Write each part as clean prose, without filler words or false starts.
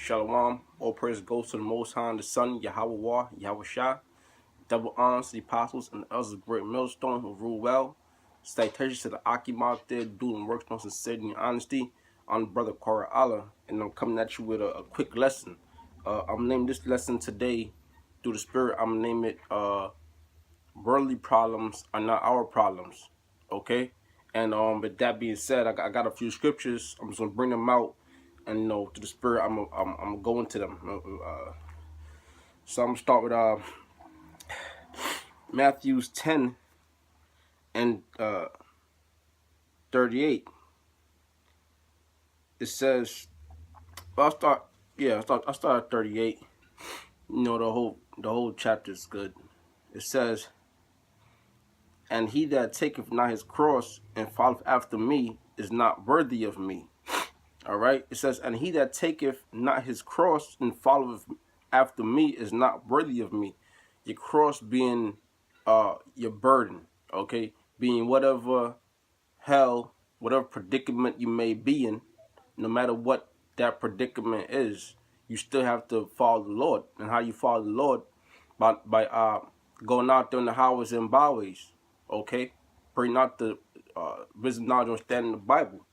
Shalom. All praise goes to the Most High and the Son, Yahweh, Yahweh Shah. Double honors to the apostles and the elders of great millstone who rule well. Salutations to the Akim out there doing works on sincerity and honesty. I'm Brother Korah Allah, and I'm coming at you with a quick lesson. I'm naming this lesson today through the Spirit. I'm gonna name it worldly problems are not our problems. Okay? And with that being said, I got a few scriptures. I'm just gonna bring them out, and through the Spirit, I'm gonna go into them. So I'm gonna start with Matthews 10 and 38. It says, well, I'll start at 38. The whole chapter is good. It says, and he that taketh not his cross and followeth after me is not worthy of me. All right. It says, and he that taketh not his cross and followeth after me is not worthy of me. Your cross being your burden, okay? Being whatever hell, whatever predicament you may be in, no matter what that predicament is, you still have to follow the Lord. And how you follow the Lord? By going out there in the highways and byways, okay? Bringing out the wisdom, knowledge, understanding the Bible,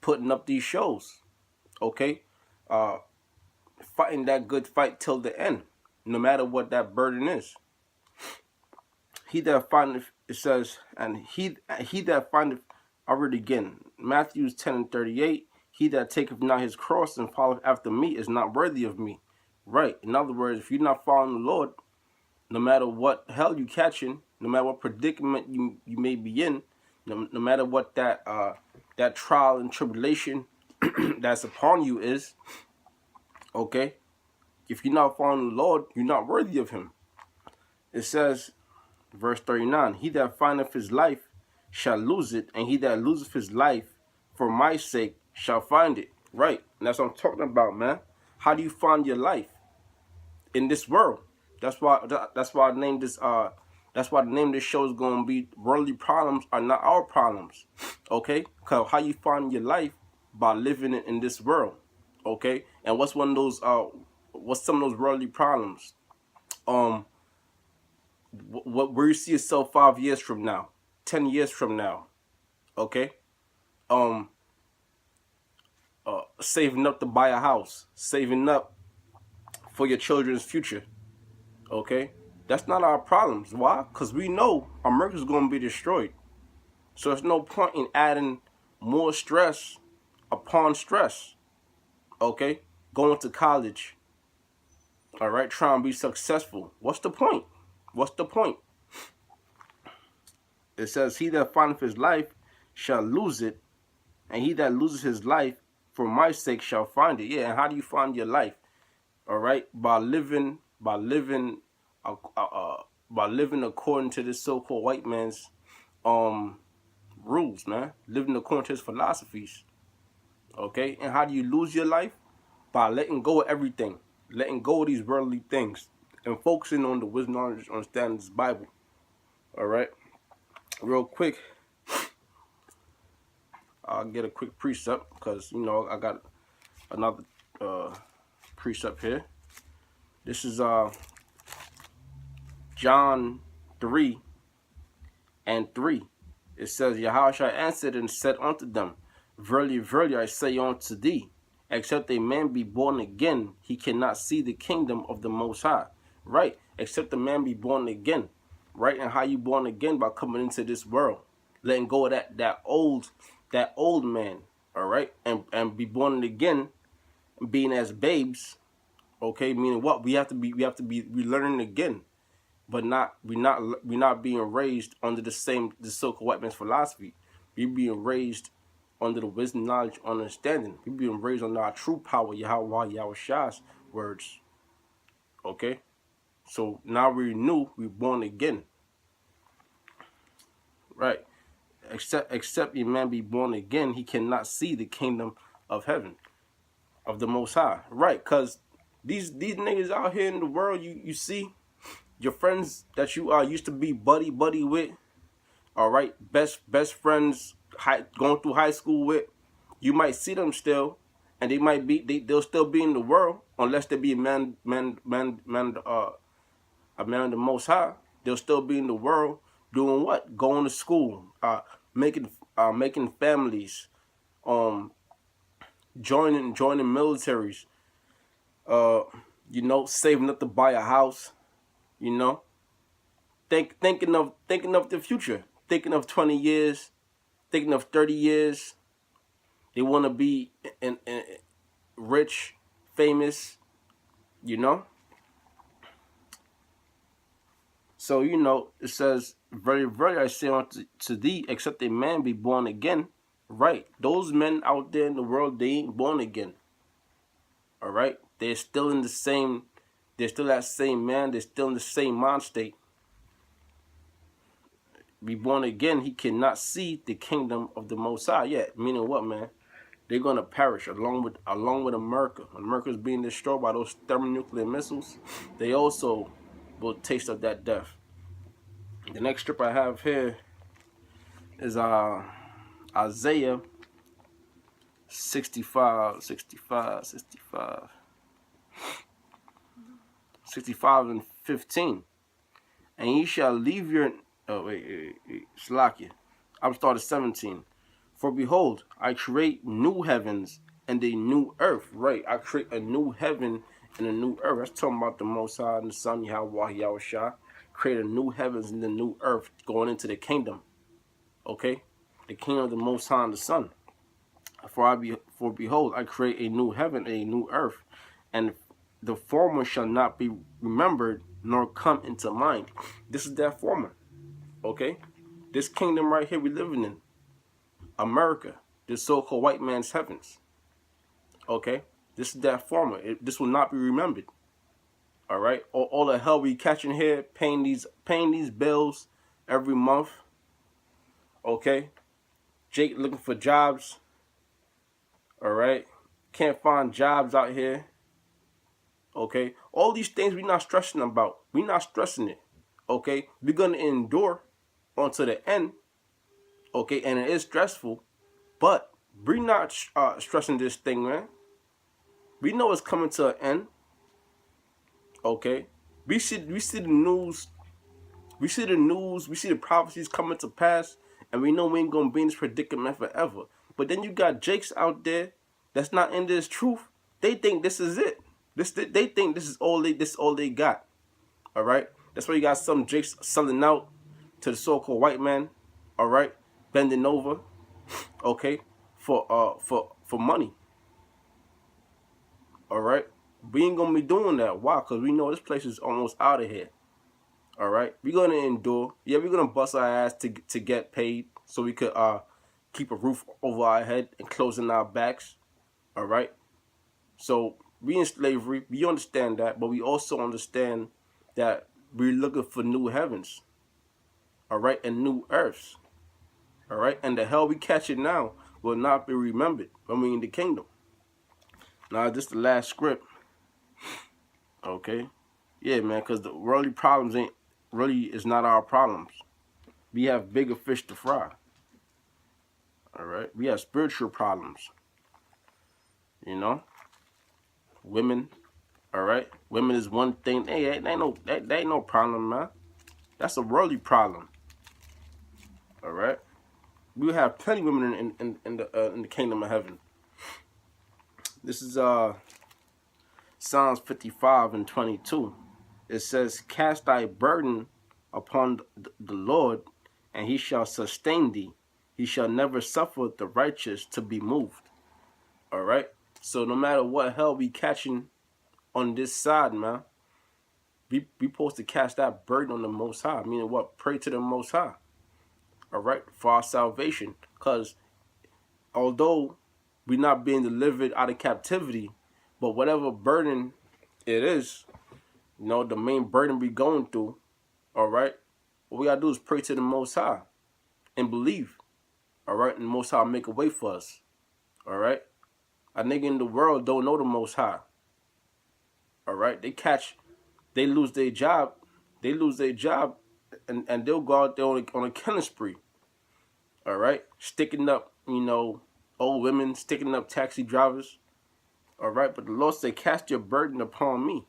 putting up these shows, okay? Fighting that good fight till the end, no matter what that burden is. He that findeth, it says, and he that findeth, I read again, Matthews 10 and 38, he that taketh not his cross and followeth after me is not worthy of me. Right. In other words, if you're not following the Lord, no matter what hell you catching, no matter what predicament you may be in, no matter what that trial and tribulation that's upon you is, okay, if you're not following the Lord, you're not worthy of him. It says, verse 39, he that findeth his life shall lose it, and he that loseth his life for my sake shall find it. Right. And that's what I'm talking about, man. How do you find your life in this world? That's why I named this that's why the name of this show is gonna be Worldly Problems Are Not Our Problems. Okay? Cause how you find your life? By living in this world. Okay? And what's one of those what's some of those worldly problems? Where you see yourself 5 years from now, 10 years from now, okay? Saving up to buy a house, saving up for your children's future, okay? That's not our problems. Why? Because we know America's going to be destroyed. So there's no point in adding more stress upon stress, okay? Going to college, all right? Trying to be successful. What's the point? What's the point? It says, he that findeth his life shall lose it, and he that loses his life for my sake shall find it. Yeah, and how do you find your life? All right, by living according to this so-called white man's rules, man. Living according to his philosophies. Okay, and how do you lose your life? By letting go of everything, letting go of these worldly things, and focusing on the wisdom, knowledge, understanding this Bible. All right, real quick, I'll get a quick precept because I got another precept here. This is John 3 and 3. It says, Yahushua answered and said unto them, verily, verily, I say unto thee, except a man be born again, he cannot see the kingdom of the Most High. Right? Except a man be born again. Right? And how you born again? By coming into this world, letting go of that old man. All right, and be born again, being as babes. Okay, meaning what? We have to be relearning again, but we're not being raised under the so-called white man's philosophy. We're being raised under the wisdom, knowledge, understanding. We're being raised under our true power, Yahweh Shah's words. Okay, so now we're new, we're born again. Right. Except a man be born again, he cannot see the kingdom of heaven, of the Most High. Right, because these niggas out here in the world, you see your friends that you used to be buddy with, all right, best friends going through high school with, you might see them still, and they'll still be in the world unless they be a man of the Most High. They'll still be in the world doing what? Going to school, making families, joining militaries, saving up to buy a house, thinking of the future, thinking of 20 years, thinking of 30 years. They want to be rich, famous, So, it says, very, very, I say unto thee, except a man be born again. Right. Those men out there in the world, they ain't born again. All right. They're still in the same, they're still that same man. They're still in the same mind state. Be born again, he cannot see the kingdom of the Most High yet. Meaning what, man? They're going to perish along with America. When America's being destroyed by those thermonuclear missiles, they also will taste of that death. The next strip I have here is Isaiah 65 and 15. And ye shall leave your... Oh, wait. Slakia. I'm starting 17. For behold, I create new heavens and a new earth. Right, I create a new heaven and a new earth. That's talking about the Most High and the Son, Yahweh Shah. Create a new heavens and the new earth going into the kingdom. Okay? The kingdom of the Most High and the Son. For behold, I create a new heaven and a new earth, and the former shall not be remembered nor come into mind. This is that former. Okay? This kingdom right here we living in. America. This so-called white man's heavens. Okay? This is that former. This will not be remembered. All right? All the hell we catching here, paying these bills every month. Okay? Jake looking for jobs. All right? Can't find jobs out here. Okay? All these things we're not stressing about. We're not stressing it. Okay? We're going to endure until the end. Okay? And it is stressful. But we're not stressing this thing, man. We know it's coming to an end. Okay? We see the news. We see the news. We see the prophecies coming to pass. And we know we ain't going to be in this predicament forever. But then you got Jakes out there that's not in this truth. They think this is it. They think this is all they got. All right? That's why you got some Jakes selling out to the so-called white man. All right? Bending over. Okay? For money. All right? We ain't going to be doing that. Why? Because we know this place is almost out of here. All right? We're going to endure. Yeah, we're going to bust our ass to get paid so we could keep a roof over our head and closing our backs. All right? So we in slavery. We understand that. But we also understand that we're looking for new heavens. All right? And new earths. All right? And the hell we catch it now will not be remembered when we in the kingdom. Now, this is the last script. Okay? Yeah, man, because the worldly problems is not our problems. We have bigger fish to fry. All right? We have spiritual problems. Women. All right? Women is one thing. Hey, that ain't no problem, man. That's a worldly problem. All right? We have plenty of women in the kingdom of heaven. This is Psalms 55 and 22. It says, cast thy burden upon the Lord, and he shall sustain thee. He shall never suffer the righteous to be moved. All right? So no matter what hell we catching on this side, man, we supposed to cast that burden on the Most High. Meaning what? Pray to the Most High. All right? For our salvation. Because although we're not being delivered out of captivity, but whatever burden it is, the main burden we going through, all right, what we got to do is pray to the Most High and believe, all right, and the Most High make a way for us, all right. A nigga in the world don't know the Most High, all right. They lose their job, and they'll go out there on a killing spree, all right, sticking up, old women, sticking up taxi drivers, All right, but the Lord said, cast your burden upon me.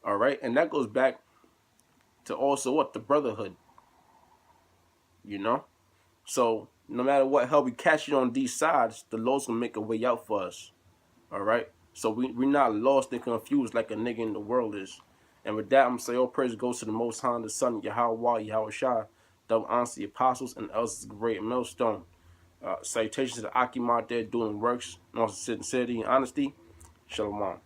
All right, and that goes back to also what? The brotherhood. You know? So no matter what hell we catch it on these sides, the Lord's gonna make a way out for us. All right? So we're not lost and confused like a nigga in the world is. And with that, I'm going to say all praise goes to the Most High, the Son, Yahweh, Yahweh Shai, double honor to the apostles and elders of the great millstone. Salutations to the Akim out there doing works, and also sincerity and honesty. Shalom.